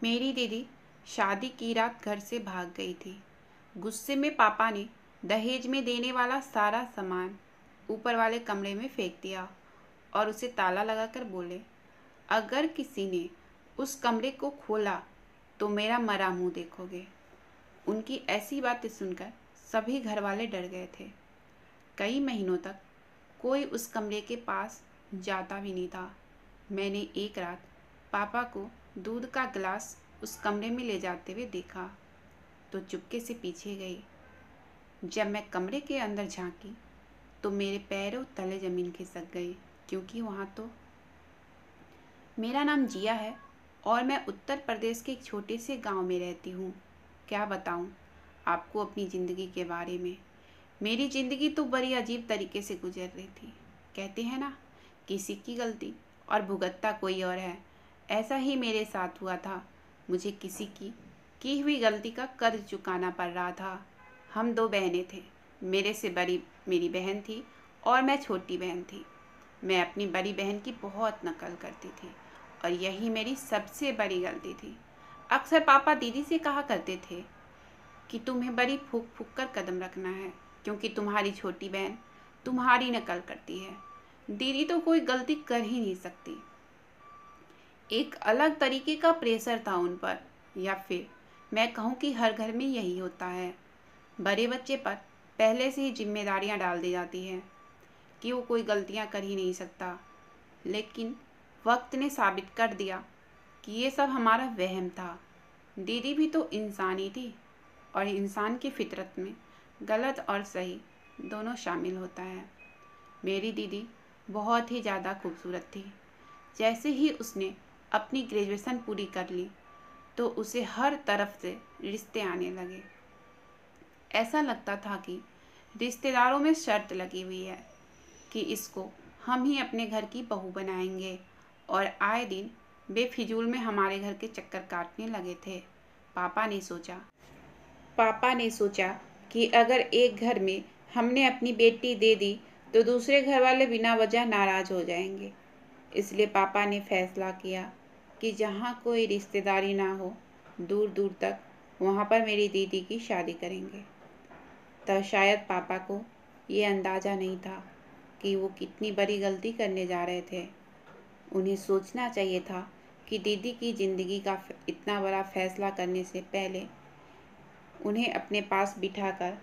मेरी दीदी शादी की रात घर से भाग गई थी। गुस्से में पापा ने दहेज में देने वाला सारा सामान ऊपर वाले कमरे में फेंक दिया और उसे ताला लगाकर बोले, अगर किसी ने उस कमरे को खोला तो मेरा मरा मुंह देखोगे। उनकी ऐसी बातें सुनकर सभी घर वाले डर गए थे। कई महीनों तक कोई उस कमरे के पास जाता भी नहीं था। मैंने एक रात पापा को दूध का गिलास उस कमरे में ले जाते हुए देखा तो चुपके से पीछे गई। जब मैं कमरे के अंदर झांकी तो मेरे पैरों तले ज़मीन खिसक गई, क्योंकि वहाँ तो मेरा नाम जिया है और मैं उत्तर प्रदेश के एक छोटे से गांव में रहती हूँ। क्या बताऊँ आपको अपनी ज़िंदगी के बारे में। मेरी ज़िंदगी तो बड़ी अजीब तरीके से गुजर रही थी। कहते हैं ना, किसी की गलती और भुगतता कोई और है। ऐसा ही मेरे साथ हुआ था। मुझे किसी की हुई गलती का कर्ज चुकाना पड़ रहा था। हम दो बहनें थे। मेरे से बड़ी मेरी बहन थी और मैं छोटी बहन थी। मैं अपनी बड़ी बहन की बहुत नकल करती थी और यही मेरी सबसे बड़ी गलती थी। अक्सर पापा दीदी से कहा करते थे कि तुम्हें बड़ी फूक फूक कर कदम रखना है, क्योंकि तुम्हारी छोटी बहन तुम्हारी नकल करती है। दीदी तो कोई गलती कर ही नहीं सकती। एक अलग तरीके का प्रेशर था उन पर, या फिर मैं कहूँ कि हर घर में यही होता है। बड़े बच्चे पर पहले से ही जिम्मेदारियाँ डाल दी जाती हैं कि वो कोई गलतियाँ कर ही नहीं सकता। लेकिन वक्त ने साबित कर दिया कि ये सब हमारा वहम था। दीदी भी तो इंसान ही थी और इंसान की फितरत में गलत और सही दोनों शामिल होता है। मेरी दीदी बहुत ही ज़्यादा खूबसूरत थी। जैसे ही उसने अपनी ग्रेजुएशन पूरी कर ली तो उसे हर तरफ से रिश्ते आने लगे। ऐसा लगता था कि रिश्तेदारों में शर्त लगी हुई है कि इसको हम ही अपने घर की बहू बनाएंगे, और आए दिन बेफिजूल में हमारे घर के चक्कर काटने लगे थे। पापा ने सोचा कि अगर एक घर में हमने अपनी बेटी दे दी तो दूसरे घर वाले बिना वजह नाराज़ हो जाएंगे। इसलिए पापा ने फैसला किया कि जहाँ कोई रिश्तेदारी ना हो, दूर दूर तक, वहाँ पर मेरी दीदी की शादी करेंगे। तब शायद पापा को ये अंदाज़ा नहीं था कि वो कितनी बड़ी गलती करने जा रहे थे। उन्हें सोचना चाहिए था कि दीदी की ज़िंदगी का इतना बड़ा फैसला करने से पहले उन्हें अपने पास बिठाकर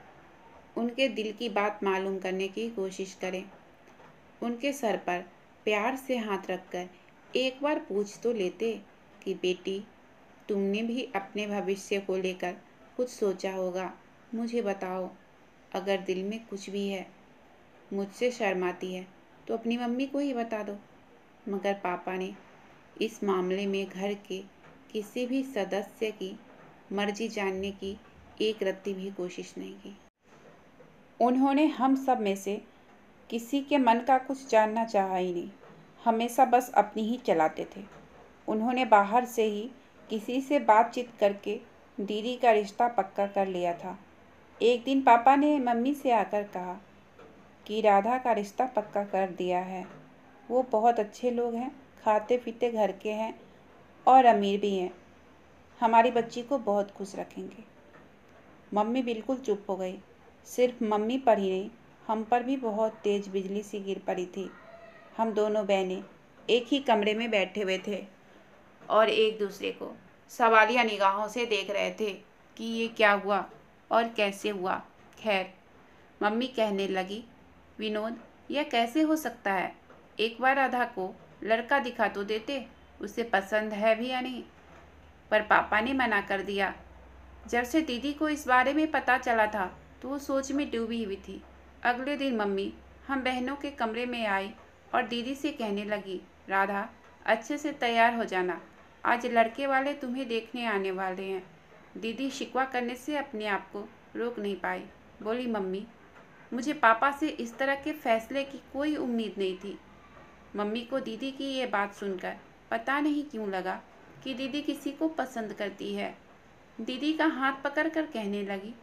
उनके दिल की बात मालूम करने की कोशिश करें। उनके सर पर प्यार से हाथ रखकर एक बार पूछ तो लेते कि बेटी, तुमने भी अपने भविष्य को लेकर कुछ सोचा होगा। मुझे बताओ, अगर दिल में कुछ भी है, मुझसे शर्म आती है तो अपनी मम्मी को ही बता दो। मगर पापा ने इस मामले में घर के किसी भी सदस्य की मर्जी जानने की एक रत्ती भी कोशिश नहीं की। उन्होंने हम सब में से किसी के मन का कुछ जानना चाहा ही नहीं। हमेशा बस अपनी ही चलाते थे। उन्होंने बाहर से ही किसी से बातचीत करके दीदी का रिश्ता पक्का कर लिया था। एक दिन पापा ने मम्मी से आकर कहा कि राधा का रिश्ता पक्का कर दिया है। वो बहुत अच्छे लोग हैं, खाते पीते घर के हैं और अमीर भी हैं। हमारी बच्ची को बहुत खुश रखेंगे। मम्मी बिल्कुल चुप हो गई। सिर्फ मम्मी पर ही नहीं, हम पर भी बहुत तेज़ बिजली सी गिर पड़ी थी। हम दोनों बहनें एक ही कमरे में बैठे हुए थे और एक दूसरे को सवालिया निगाहों से देख रहे थे कि ये क्या हुआ और कैसे हुआ। खैर, मम्मी कहने लगी, विनोद, यह कैसे हो सकता है? एक बार राधा को लड़का दिखा तो देते, उसे पसंद है भी या नहीं। पर पापा ने मना कर दिया। जब से दीदी को इस बारे में पता चला था तो वो सोच में डूबी हुई थी। अगले दिन मम्मी हम बहनों के कमरे में आई और दीदी से कहने लगी, राधा, अच्छे से तैयार हो जाना, आज लड़के वाले तुम्हें देखने आने वाले हैं। दीदी शिकवा करने से अपने आप को रोक नहीं पाई। बोली, मम्मी, मुझे पापा से इस तरह के फैसले की कोई उम्मीद नहीं थी। मम्मी को दीदी की ये बात सुनकर पता नहीं क्यों लगा कि दीदी किसी को पसंद करती है। दीदी का हाथ पकड़कर कहने लगी,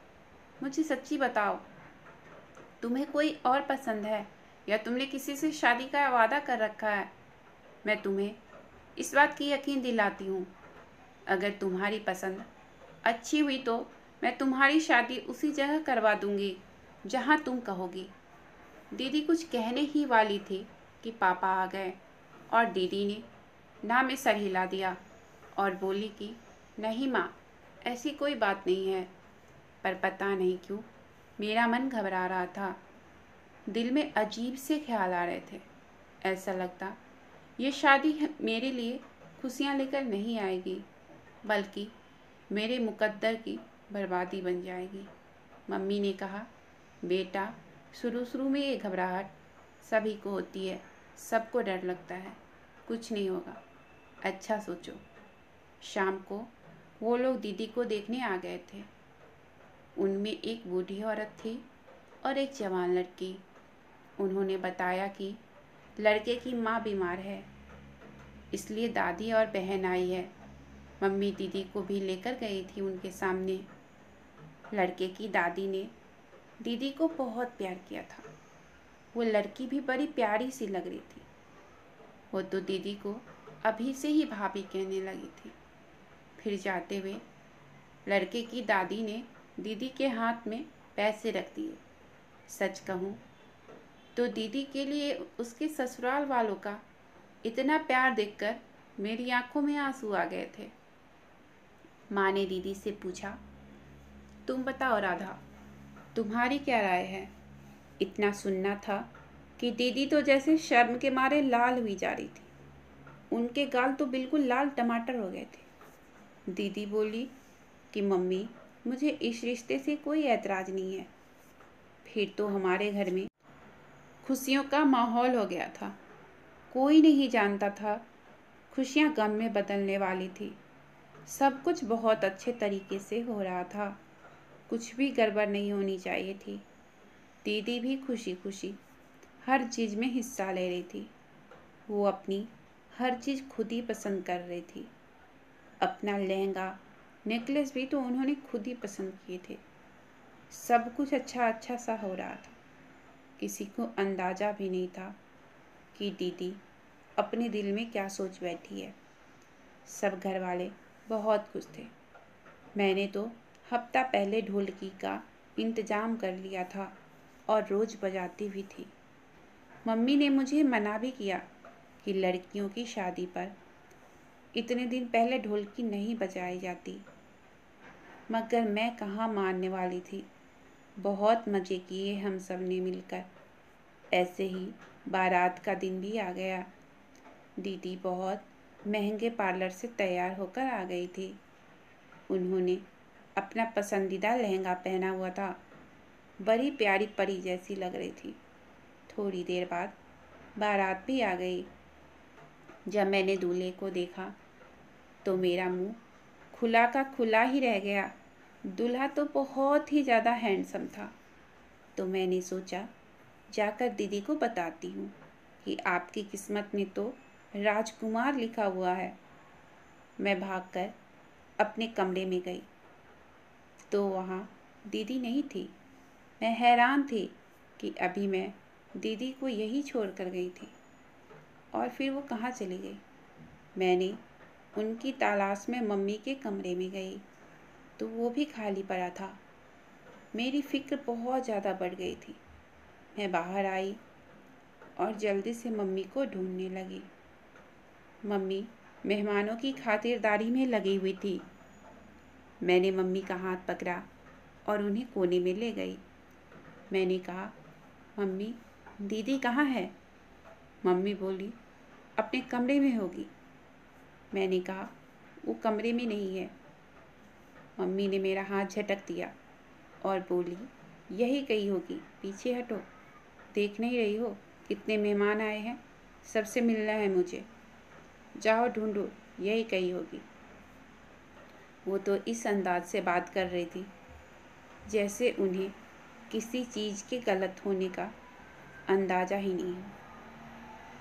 मुझे सच्ची बताओ, तुम्हें कोई और पसंद है या तुमने किसी से शादी का वादा कर रखा है? मैं तुम्हें इस बात की यकीन दिलाती हूँ अगर तुम्हारी पसंद अच्छी हुई तो मैं तुम्हारी शादी उसी जगह करवा दूंगी जहाँ तुम कहोगी। दीदी कुछ कहने ही वाली थी कि पापा आ गए और दीदी ने ना में सर हिला दिया और बोली कि नहीं माँ, ऐसी कोई बात नहीं है। पर पता नहीं क्यों मेरा मन घबरा रहा था। दिल में अजीब से ख्याल आ रहे थे। ऐसा लगता ये शादी मेरे लिए खुशियाँ लेकर नहीं आएगी, बल्कि मेरे मुकद्दर की बर्बादी बन जाएगी। मम्मी ने कहा, बेटा, शुरू शुरू में ये घबराहट सभी को होती है, सबको डर लगता है, कुछ नहीं होगा, अच्छा सोचो। शाम को वो लोग दीदी को देखने आ गए थे। उनमें एक बूढ़ी औरत थी और एक जवान लड़की। उन्होंने बताया कि लड़के की माँ बीमार है, इसलिए दादी और बहन आई है। मम्मी दीदी को भी लेकर गई थी उनके सामने। लड़के की दादी ने दीदी को बहुत प्यार किया था। वो लड़की भी बड़ी प्यारी सी लग रही थी। वो तो दीदी को अभी से ही भाभी कहने लगी थी। फिर जाते हुए लड़के की दादी ने दीदी के हाथ में पैसे रख दिए। सच कहूँ तो दीदी के लिए उसके ससुराल वालों का इतना प्यार देखकर मेरी आंखों में आंसू आ गए थे। माँ ने दीदी से पूछा, तुम बताओ राधा, तुम्हारी क्या राय है? इतना सुनना था कि दीदी तो जैसे शर्म के मारे लाल हुई जा रही थी। उनके गाल तो बिल्कुल लाल टमाटर हो गए थे। दीदी बोली कि मम्मी, मुझे इस रिश्ते से कोई ऐतराज़ नहीं है। फिर तो हमारे घर में खुशियों का माहौल हो गया था। कोई नहीं जानता था खुशियाँ गम में बदलने वाली थी। सब कुछ बहुत अच्छे तरीके से हो रहा था। कुछ भी गड़बड़ नहीं होनी चाहिए थी। दीदी भी खुशी खुशी हर चीज़ में हिस्सा ले रही थी। वो अपनी हर चीज़ खुद ही पसंद कर रही थी। अपना लहंगा, नेकलेस भी तो उन्होंने खुद ही पसंद किए थे। सब कुछ अच्छा अच्छा सा हो रहा था। किसी को अंदाज़ा भी नहीं था कि दीदी अपने दिल में क्या सोच बैठी है। सब घर वाले बहुत खुश थे। मैंने तो हफ्ता पहले ढोलकी का इंतज़ाम कर लिया था और रोज़ बजाती भी थी। मम्मी ने मुझे मना भी किया कि लड़कियों की शादी पर इतने दिन पहले ढोलकी नहीं बजाई जाती, मगर मैं कहाँ मानने वाली थी। बहुत मज़े किए हम सब ने मिलकर। ऐसे ही बारात का दिन भी आ गया। दीदी बहुत महंगे पार्लर से तैयार होकर आ गई थी। उन्होंने अपना पसंदीदा लहंगा पहना हुआ था। बड़ी प्यारी परी जैसी लग रही थी। थोड़ी देर बाद बारात भी आ गई। जब मैंने दूल्हे को देखा तो मेरा मुंह खुला का खुला ही रह गया। दूल्हा तो बहुत ही ज़्यादा हैंडसम था। तो मैंने सोचा जाकर दीदी को बताती हूँ कि आपकी किस्मत में तो राजकुमार लिखा हुआ है। मैं भागकर अपने कमरे में गई तो वहाँ दीदी नहीं थी। मैं हैरान थी कि अभी मैं दीदी को यही छोड़ कर गई थी और फिर वो कहाँ चली गई। मैंने उनकी तलाश में मम्मी के कमरे में गई तो वो भी खाली पड़ा था। मेरी फिक्र बहुत ज़्यादा बढ़ गई थी। मैं बाहर आई और जल्दी से मम्मी को ढूंढने लगी। मम्मी मेहमानों की खातिरदारी में लगी हुई थी। मैंने मम्मी का हाथ पकड़ा और उन्हें कोने में ले गई। मैंने कहा, मम्मी, दीदी कहाँ है? मम्मी बोली, अपने कमरे में होगी। मैंने कहा, वो कमरे में नहीं है। मम्मी ने मेरा हाथ झटक दिया और बोली, यही कहीं होगी, पीछे हटो। देख नहीं रही हो कितने मेहमान आए हैं? सबसे मिलना है मुझे। जाओ ढूंढो, यही कहीं होगी। वो तो इस अंदाज से बात कर रही थी जैसे उन्हें किसी चीज़ के गलत होने का अंदाज़ा ही नहीं हो।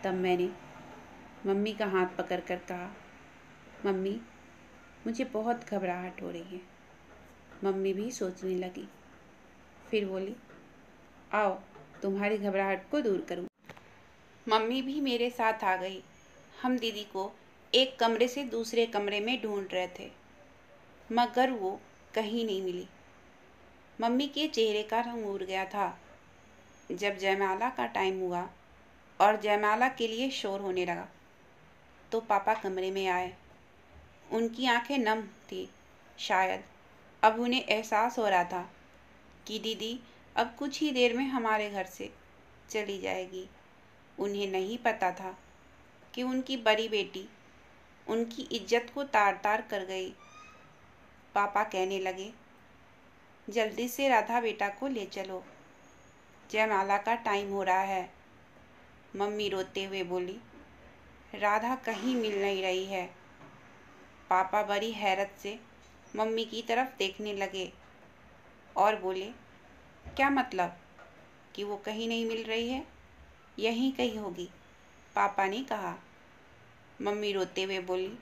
तब मैंने मम्मी का हाथ पकड़ कर कहा, मम्मी, मुझे बहुत घबराहट हो रही है। मम्मी भी सोचने लगी। फिर बोली, आओ तुम्हारी घबराहट को दूर करूँ। मम्मी भी मेरे साथ आ गई। हम दीदी को एक कमरे से दूसरे कमरे में ढूंढ रहे थे, मगर वो कहीं नहीं मिली। मम्मी के चेहरे का रंग उड़ गया था। जब जयमाला का टाइम हुआ और जयमाला के लिए शोर होने लगा तो पापा कमरे में आए। उनकी आंखें नम थी। शायद अब उन्हें एहसास हो रहा था कि दीदी अब कुछ ही देर में हमारे घर से चली जाएगी। उन्हें नहीं पता था कि उनकी बड़ी बेटी उनकी इज्जत को तार तार कर गई। पापा कहने लगे, जल्दी से राधा बेटा को ले चलो, जयमाला का टाइम हो रहा है। मम्मी रोते हुए बोली, राधा कहीं मिल नहीं रही है। पापा बड़ी हैरत से मम्मी की तरफ देखने लगे और बोले, क्या मतलब कि वो कहीं नहीं मिल रही है? यहीं कहीं होगी, पापा ने कहा। मम्मी रोते हुए बोली,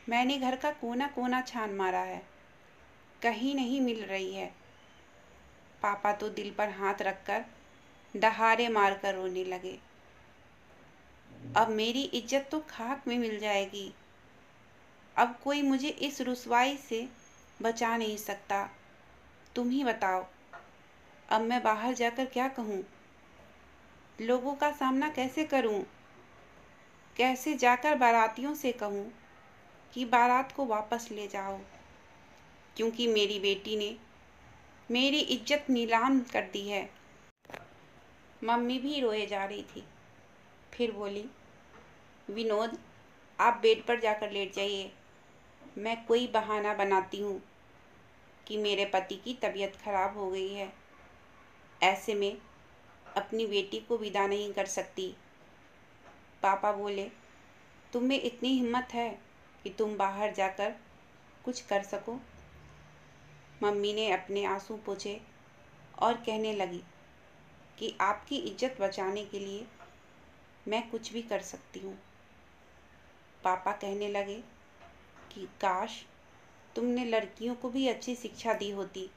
मैंने घर का कोना कोना छान मारा है, कहीं नहीं मिल रही है। पापा तो दिल पर हाथ रखकर दहाड़े मारकर रोने लगे। अब मेरी इज्जत तो खाक में मिल जाएगी। अब कोई मुझे इस रुसवाई से बचा नहीं सकता। तुम ही बताओ, अब मैं बाहर जाकर क्या कहूँ? लोगों का सामना कैसे करूँ? कैसे जाकर बारातियों से कहूँ कि बारात को वापस ले जाओ, क्योंकि मेरी बेटी ने मेरी इज्जत नीलाम कर दी है। मम्मी भी रोए जा रही थी। फिर बोली, विनोद, आप बेड पर जाकर लेट जाइए। मैं कोई बहाना बनाती हूँ कि मेरे पति की तबीयत खराब हो गई है। ऐसे में अपनी बेटी को विदा नहीं कर सकती। पापा बोले, तुम में इतनी हिम्मत है कि तुम बाहर जाकर कुछ कर सको? मम्मी ने अपने आंसू पोंछे और कहने लगी कि आपकी इज्जत बचाने के लिए मैं कुछ भी कर सकती हूँ। पापा कहने लगे कि काश तुमने लड़कियों को भी अच्छी शिक्षा दी होती।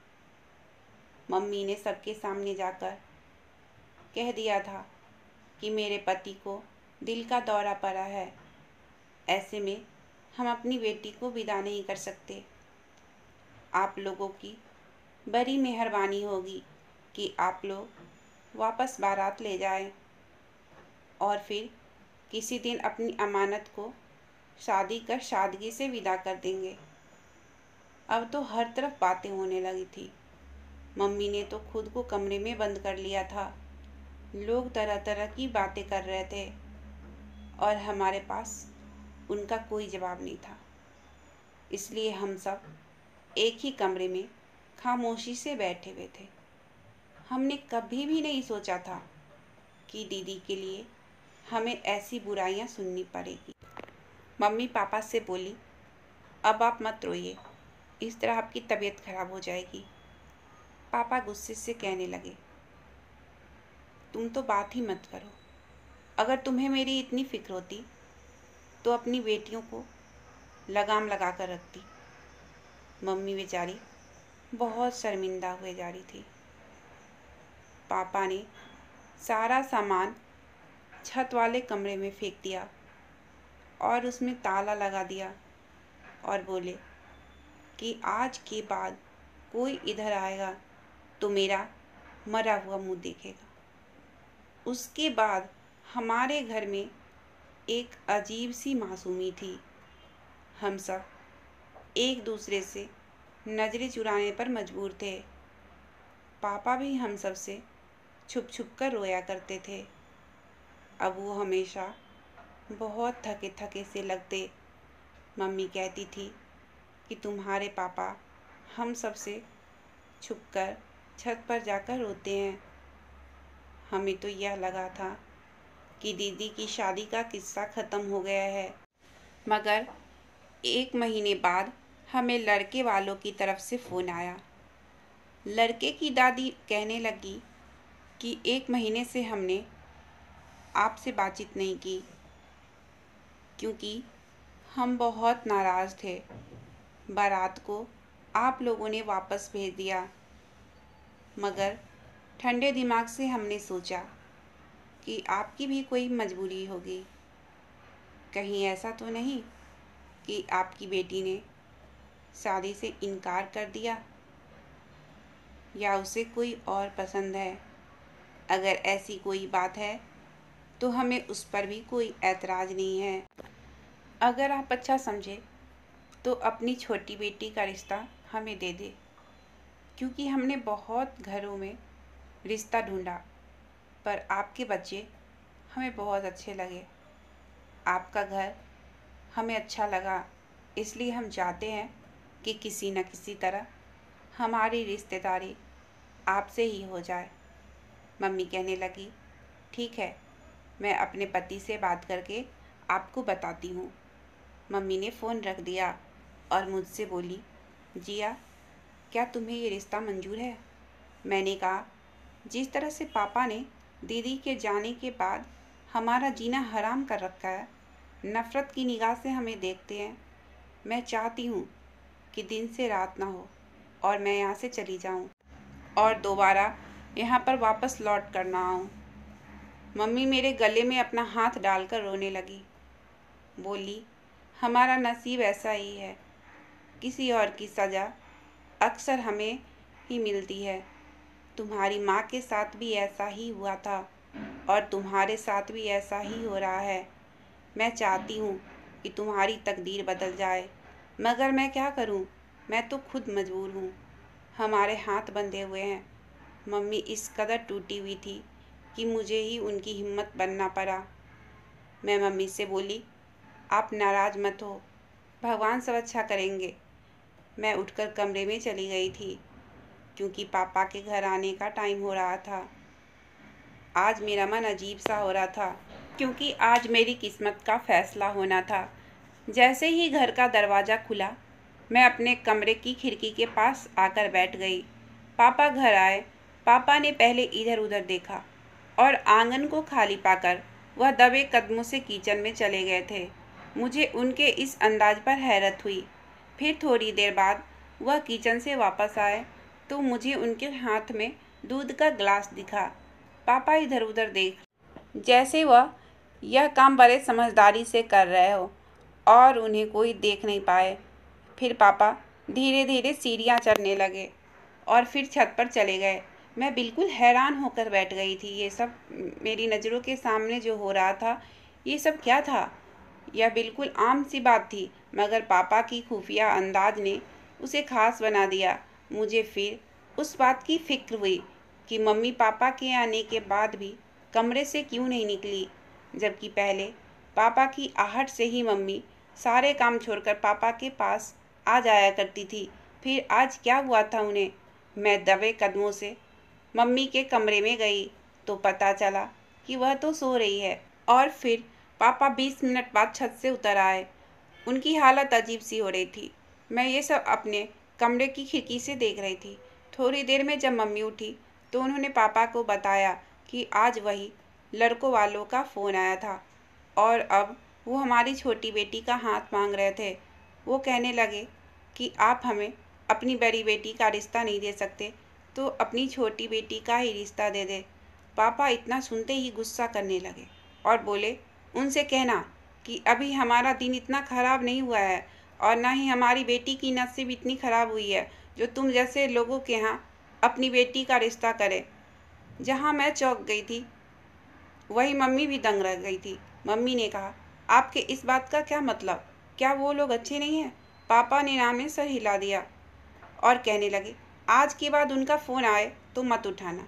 मम्मी ने सबके सामने जाकर कह दिया था कि मेरे पति को दिल का दौरा पड़ा है। ऐसे में हम अपनी बेटी को विदा नहीं कर सकते। आप लोगों की बड़ी मेहरबानी होगी कि आप लोग वापस बारात ले जाएं और फिर किसी दिन अपनी अमानत को शादी कर सादगी से विदा कर देंगे। अब तो हर तरफ बातें होने लगी थी। मम्मी ने तो खुद को कमरे में बंद कर लिया था। लोग तरह तरह की बातें कर रहे थे और हमारे पास उनका कोई जवाब नहीं था। इसलिए हम सब एक ही कमरे में खामोशी से बैठे हुए थे। हमने कभी भी नहीं सोचा था कि दीदी के लिए हमें ऐसी बुराइयां सुननी पड़ेगी। मम्मी पापा से बोली, अब आप मत रोइए, इस तरह आपकी तबीयत खराब हो जाएगी। पापा गुस्से से कहने लगे, तुम तो बात ही मत करो। अगर तुम्हें मेरी इतनी फिक्र होती तो अपनी बेटियों को लगाम लगा कर रखती। मम्मी बेचारी बहुत शर्मिंदा हुए जा रही थी। पापा ने सारा सामान छत वाले कमरे में फेंक दिया और उसमें ताला लगा दिया और बोले कि आज के बाद कोई इधर आएगा तो मेरा मरा हुआ मुंह देखेगा। उसके बाद हमारे घर में एक अजीब सी मासूमी थी। हम सब एक दूसरे से नज़रें चुराने पर मजबूर थे। पापा भी हम सब से छुप छुप कर रोया करते थे। अब वो हमेशा बहुत थके थके से लगते। मम्मी कहती थी कि तुम्हारे पापा हम सब से छुप कर छत पर जाकर रोते हैं। हमें तो यह लगा था कि दीदी की शादी का किस्सा ख़त्म हो गया है, मगर 1 महीने बाद हमें लड़के वालों की तरफ से फ़ोन आया। लड़के की दादी कहने लगी कि 1 महीने से हमने आपसे बातचीत नहीं की क्योंकि हम बहुत नाराज़ थे। बारात को आप लोगों ने वापस भेज दिया, मगर ठंडे दिमाग से हमने सोचा कि आपकी भी कोई मजबूरी होगी। कहीं ऐसा तो नहीं कि आपकी बेटी ने शादी से इनकार कर दिया या उसे कोई और पसंद है? अगर ऐसी कोई बात है तो हमें उस पर भी कोई ऐतराज़ नहीं है। अगर आप अच्छा समझे तो अपनी छोटी बेटी का रिश्ता हमें दे दे, क्योंकि हमने बहुत घरों में रिश्ता ढूंढा पर आपके बच्चे हमें बहुत अच्छे लगे। आपका घर हमें अच्छा लगा, इसलिए हम चाहते हैं कि किसी न किसी तरह हमारी रिश्तेदारी आपसे ही हो जाए। मम्मी कहने लगी, ठीक है, मैं अपने पति से बात करके आपको बताती हूँ। मम्मी ने फ़ोन रख दिया और मुझसे बोली, जिया, क्या तुम्हें ये रिश्ता मंजूर है? मैंने कहा, जिस तरह से पापा ने दीदी के जाने के बाद हमारा जीना हराम कर रखा है, नफ़रत की निगाह से हमें देखते हैं, मैं चाहती हूँ कि दिन से रात ना हो और मैं यहाँ से चली जाऊँ और दोबारा यहाँ पर वापस लौट कर ना आऊँ। मम्मी मेरे गले में अपना हाथ डालकर रोने लगी। बोली, हमारा नसीब ऐसा ही है, किसी और की सज़ा अक्सर हमें ही मिलती है। तुम्हारी माँ के साथ भी ऐसा ही हुआ था और तुम्हारे साथ भी ऐसा ही हो रहा है। मैं चाहती हूँ कि तुम्हारी तकदीर बदल जाए, मगर मैं क्या करूँ? मैं तो खुद मजबूर हूँ। हमारे हाथ बंधे हुए हैं। मम्मी इस कदर टूटी हुई थी कि मुझे ही उनकी हिम्मत बनना पड़ा। मैं मम्मी से बोली, आप नाराज़ मत हो, भगवान सब अच्छा करेंगे। मैं उठकर कमरे में चली गई थी, क्योंकि पापा के घर आने का टाइम हो रहा था। आज मेरा मन अजीब सा हो रहा था, क्योंकि आज मेरी किस्मत का फैसला होना था। जैसे ही घर का दरवाज़ा खुला, मैं अपने कमरे की खिड़की के पास आकर बैठ गई। पापा घर आए। पापा ने पहले इधर उधर देखा और आंगन को खाली पाकर वह दबे कदमों से किचन में चले गए थे। मुझे उनके इस अंदाज पर हैरत हुई। फिर थोड़ी देर बाद वह किचन से वापस आए तो मुझे उनके हाथ में दूध का गिलास दिखा। पापा इधर उधर देख, जैसे वह यह काम बड़े समझदारी से कर रहे हो और उन्हें कोई देख नहीं पाए। फिर पापा धीरे धीरे सीढ़ियाँ चढ़ने लगे और फिर छत पर चले गए। मैं बिल्कुल हैरान होकर बैठ गई थी। ये सब मेरी नज़रों के सामने जो हो रहा था, ये सब क्या था? यह बिल्कुल आम सी बात थी, मगर पापा की खुफिया अंदाज ने उसे ख़ास बना दिया। मुझे फिर उस बात की फ़िक्र हुई कि मम्मी पापा के आने के बाद भी कमरे से क्यों नहीं निकली, जबकि पहले पापा की आहट से ही मम्मी सारे काम छोड़कर पापा के पास आ जाया करती थी। फिर आज क्या हुआ था उन्हें? मैं दबे कदमों से मम्मी के कमरे में गई तो पता चला कि वह तो सो रही है। और फिर पापा 20 मिनट बाद छत से उतर आए। उनकी हालत अजीब सी हो रही थी। मैं ये सब अपने कमरे की खिड़की से देख रही थी। थोड़ी देर में जब मम्मी उठी तो उन्होंने पापा को बताया कि आज वही लड़कों वालों का फ़ोन आया था और अब वो हमारी छोटी बेटी का हाथ मांग रहे थे। वो कहने लगे कि आप हमें अपनी बड़ी बेटी का रिश्ता नहीं दे सकते तो अपनी छोटी बेटी का ही रिश्ता दे दे। पापा इतना सुनते ही गुस्सा करने लगे और बोले, उनसे कहना कि अभी हमारा दिन इतना ख़राब नहीं हुआ है और ना ही हमारी बेटी की नसीब इतनी ख़राब हुई है जो तुम जैसे लोगों के यहाँ अपनी बेटी का रिश्ता करे। जहाँ मैं चौंक गई थी वही मम्मी भी दंग रह गई थी। मम्मी ने कहा, आपके इस बात का क्या मतलब? क्या वो लोग अच्छे नहीं हैं? पापा ने ना में सर हिला दिया और कहने लगे, आज के बाद उनका फ़ोन आए तो मत उठाना।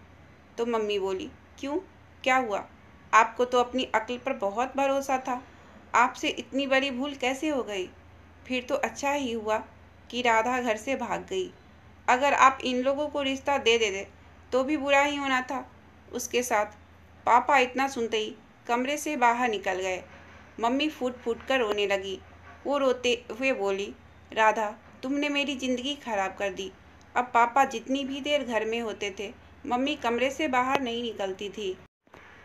तो मम्मी बोली, क्यों, क्या हुआ? आपको तो अपनी अक्ल पर बहुत भरोसा था, आपसे इतनी बड़ी भूल कैसे हो गई? फिर तो अच्छा ही हुआ कि राधा घर से भाग गई। अगर आप इन लोगों को रिश्ता दे देते तो भी बुरा ही होना था। उसके साथ पापा इतना सुनते ही कमरे से बाहर निकल गए। मम्मी फूट फूट कर रोने लगी। वो रोते हुए बोली, राधा, तुमने मेरी ज़िंदगी ख़राब कर दी। अब पापा जितनी भी देर घर में होते थे, मम्मी कमरे से बाहर नहीं निकलती थी।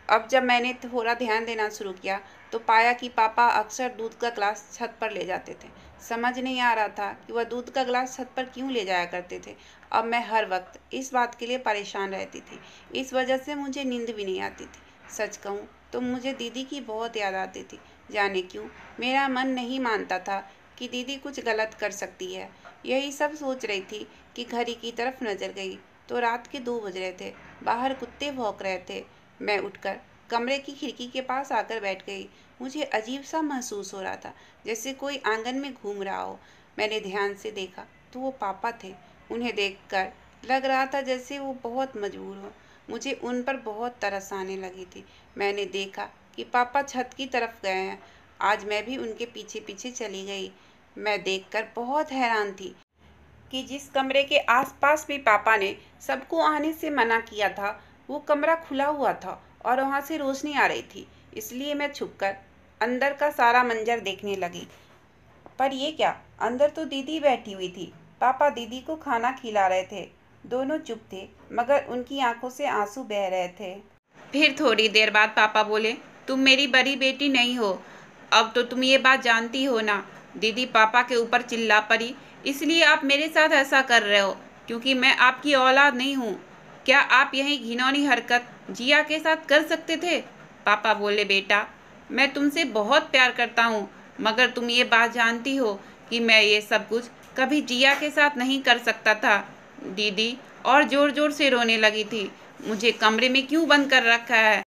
अब जब मैंने थोड़ा ध्यान देना शुरू किया तो पाया कि पापा अक्सर दूध का गिलास छत पर ले जाते थे। समझ नहीं आ रहा था कि वह दूध का गिलास छत पर क्यों ले जाया करते थे। अब मैं हर वक्त इस बात के लिए परेशान रहती थी। इस वजह से मुझे नींद भी नहीं आती थी। सच कहूँ तो मुझे दीदी की बहुत याद आती थी। जाने क्यों मेरा मन नहीं मानता था कि दीदी कुछ गलत कर सकती है। यही सब सोच रही थी कि घड़ी की तरफ नजर गई तो रात के 2 बज रहे थे। बाहर कुत्ते भौंक रहे थे। मैं उठकर कमरे की खिड़की के पास आकर बैठ गई। मुझे अजीब सा महसूस हो रहा था, जैसे कोई आंगन में घूम रहा हो। मैंने ध्यान से देखा तो वो पापा थे। उन्हें देखकर लग रहा था जैसे वो बहुत मजबूर हो। मुझे उन पर बहुत तरस आने लगी थी। मैंने देखा कि पापा छत की तरफ गए हैं। आज मैं भी उनके पीछे पीछे चली गई। मैं देखकर बहुत हैरान थी कि जिस कमरे के आसपास भी पापा ने सबको आने से मना किया था, वो कमरा खुला हुआ था और वहाँ से रोशनी आ रही थी। इसलिए मैं छुपकर अंदर का सारा मंजर देखने लगी। पर ये क्या, अंदर तो दीदी बैठी हुई थी। पापा दीदी को खाना खिला रहे थे। दोनों चुप थे, मगर उनकी आंखों से आंसू बह रहे थे। फिर थोड़ी देर बाद पापा बोले, तुम मेरी बड़ी बेटी नहीं हो। अब तो तुम ये बात जानती हो ना। दीदी पापा के ऊपर चिल्ला पड़ी, इसलिए आप मेरे साथ ऐसा कर रहे हो क्योंकि मैं आपकी औलाद नहीं हूँ। क्या आप यही घिनौनी हरकत जिया के साथ कर सकते थे? पापा बोले, बेटा मैं तुमसे बहुत प्यार करता हूँ, मगर तुम ये बात जानती हो कि मैं ये सब कुछ कभी जिया के साथ नहीं कर सकता था। दीदी और जोर जोर से रोने लगी थी। मुझे कमरे में क्यों बंद कर रखा है?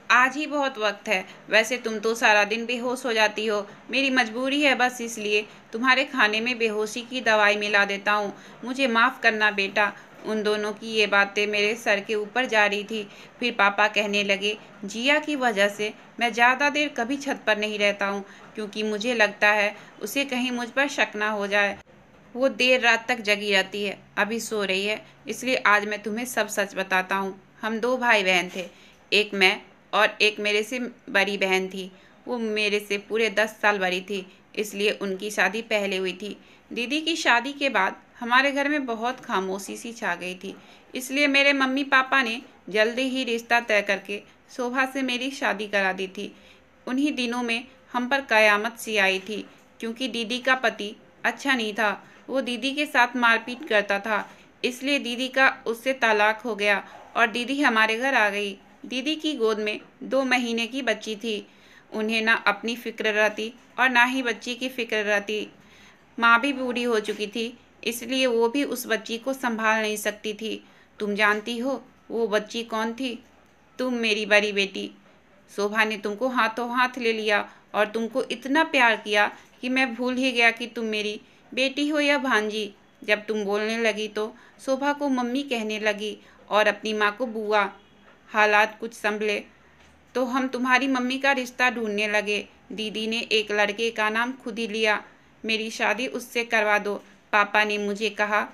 आज ही बहुत वक्त है। वैसे तुम तो सारा दिन बेहोश हो जाती हो। मेरी मजबूरी है, बस इसलिए तुम्हारे खाने में बेहोशी की दवाई मिला देता हूँ। मुझे माफ़ करना बेटा। उन दोनों की ये बातें मेरे सर के ऊपर जा रही थी। फिर पापा कहने लगे, जिया की वजह से मैं ज़्यादा देर कभी छत पर नहीं रहता हूँ, क्योंकि मुझे लगता है उसे कहीं मुझ पर शक ना हो जाए। वो देर रात तक जगी रहती है, अभी सो रही है। इसलिए आज मैं तुम्हें सब सच बताता हूँ। हम 2 भाई बहन थे, एक मैं और एक मेरे से बड़ी बहन थी। वो मेरे से पूरे 10 साल बड़ी थी, इसलिए उनकी शादी पहले हुई थी। दीदी की शादी के बाद हमारे घर में बहुत खामोशी सी छा गई थी। इसलिए मेरे मम्मी पापा ने जल्दी ही रिश्ता तय करके शोभा से मेरी शादी करा दी थी। उन्हीं दिनों में हम पर कयामत सी आई थी, क्योंकि दीदी का पति अच्छा नहीं था। वो दीदी के साथ मारपीट करता था, इसलिए दीदी का उससे तलाक हो गया और दीदी हमारे घर आ गई। दीदी की गोद में 2 महीने की बच्ची थी। उन्हें ना अपनी फिक्र रहती और ना ही बच्ची की फिक्र रहती। माँ भी बूढ़ी हो चुकी थी, इसलिए वो भी उस बच्ची को संभाल नहीं सकती थी। तुम जानती हो वो बच्ची कौन थी? तुम, मेरी बड़ी बेटी। शोभा ने तुमको हाथों हाथ ले लिया और तुमको इतना प्यार किया कि मैं भूल ही गया कि तुम मेरी बेटी हो या भांजी। जब तुम बोलने लगी तो शोभा को मम्मी कहने लगी और अपनी माँ को बुआ। हालात कुछ संभले तो हम तुम्हारी मम्मी का रिश्ता ढूंढने लगे। दीदी ने एक लड़के का नाम खुद ही लिया। मेरी शादी उससे करवा दो। पापा ने मुझे कहा,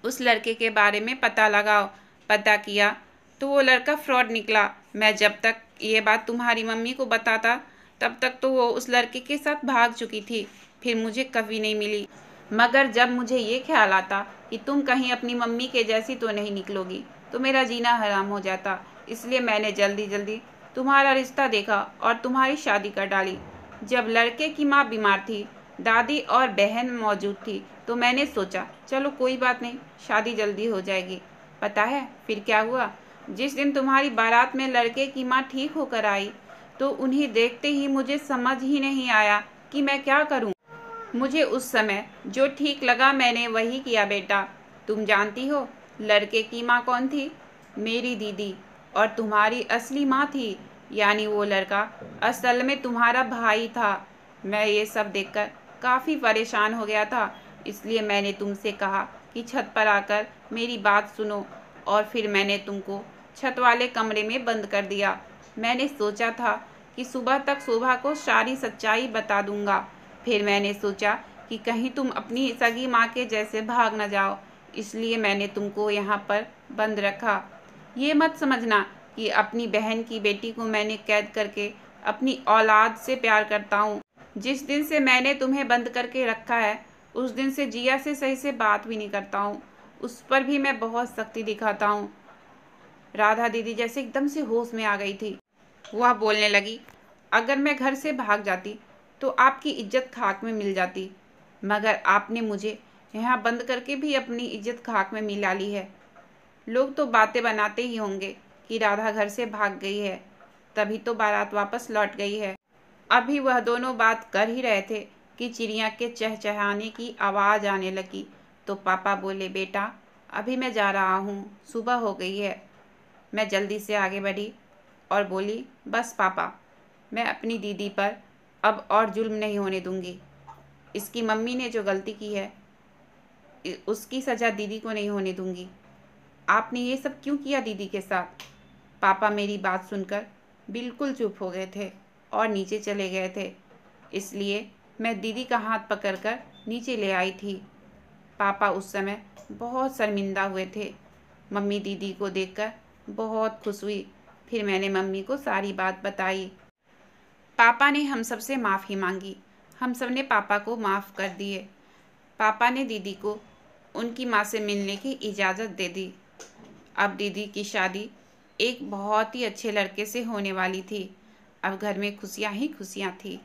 उस लड़के के बारे में पता लगाओ। पता किया तो वो लड़का फ्रॉड निकला। मैं जब तक ये बात तुम्हारी मम्मी को बताता, तब तक तो वो उस लड़के के साथ भाग चुकी थी, फिर मुझे कभी नहीं मिली। मगर जब मुझे ये ख्याल आता कि तुम कहीं अपनी मम्मी के जैसी तो नहीं निकलोगी, तो मेरा जीना हराम हो जाता। इसलिए मैंने जल्दी जल्दी तुम्हारा रिश्ता देखा और तुम्हारी शादी कर डाली। जब लड़के की माँ बीमार थी, दादी और बहन मौजूद थी, तो मैंने सोचा चलो कोई बात नहीं, शादी जल्दी हो जाएगी। पता है फिर क्या हुआ? जिस दिन तुम्हारी बारात में लड़के की माँ ठीक होकर आई, तो उन्हें देखते ही मुझे समझ ही नहीं आया कि मैं क्या करूं। मुझे उस समय जो ठीक लगा मैंने वही किया बेटा। तुम जानती हो लड़के की माँ कौन थी? मेरी दीदी। और तुम्हारी असली माँ थी, यानी वो लड़का असल में तुम्हारा भाई था। मैं ये सब देखकर काफ़ी परेशान हो गया था, इसलिए मैंने तुमसे कहा कि छत पर आकर मेरी बात सुनो, और फिर मैंने तुमको छत वाले कमरे में बंद कर दिया। मैंने सोचा था कि सुबह तक शोभा को सारी सच्चाई बता दूंगा। फिर मैंने सोचा कि कहीं तुम अपनी सगी माँ के जैसे भाग न जाओ, इसलिए मैंने तुमको यहाँ पर बंद रखा। ये मत समझना कि अपनी बहन की बेटी को मैंने कैद करके अपनी औलाद से प्यार करता हूँ। जिस दिन से मैंने तुम्हें बंद करके रखा है, उस दिन से जिया से सही से बात भी नहीं करता हूँ। उस पर भी मैं बहुत सख्ती दिखाता हूँ। राधा दीदी जैसे एकदम से होश में आ गई थी। वह बोलने लगी, अगर मैं घर से भाग जाती तो आपकी इज्जत खाक में मिल जाती, मगर आपने मुझे यहाँ बंद करके भी अपनी इज्जत खाक में मिला ली है। लोग तो बातें बनाते ही होंगे कि राधा घर से भाग गई है, तभी तो बारात वापस लौट गई है। अभी वह दोनों बात कर ही रहे थे कि चिड़िया के चहचहाने की आवाज़ आने लगी। तो पापा बोले, बेटा अभी मैं जा रहा हूँ, सुबह हो गई है। मैं जल्दी से आगे बढ़ी और बोली, बस पापा, मैं अपनी दीदी पर अब और जुल्म नहीं होने दूंगी। इसकी मम्मी ने जो गलती की है उसकी सज़ा दीदी को नहीं होने दूंगी। आपने ये सब क्यों किया दीदी के साथ? पापा मेरी बात सुनकर बिल्कुल चुप हो गए थे और नीचे चले गए थे। इसलिए मैं दीदी का हाथ पकड़कर नीचे ले आई थी। पापा उस समय बहुत शर्मिंदा हुए थे। मम्मी दीदी को देखकर बहुत खुश हुई। फिर मैंने मम्मी को सारी बात बताई। पापा ने हम सब से माफ़ी मांगी। हम सब ने पापा को माफ़ कर दिए। पापा ने दीदी को उनकी माँ से मिलने की इजाज़त दे दी। अब दीदी की शादी एक बहुत ही अच्छे लड़के से होने वाली थी। अब घर में खुशियाँ ही खुशियाँ थी।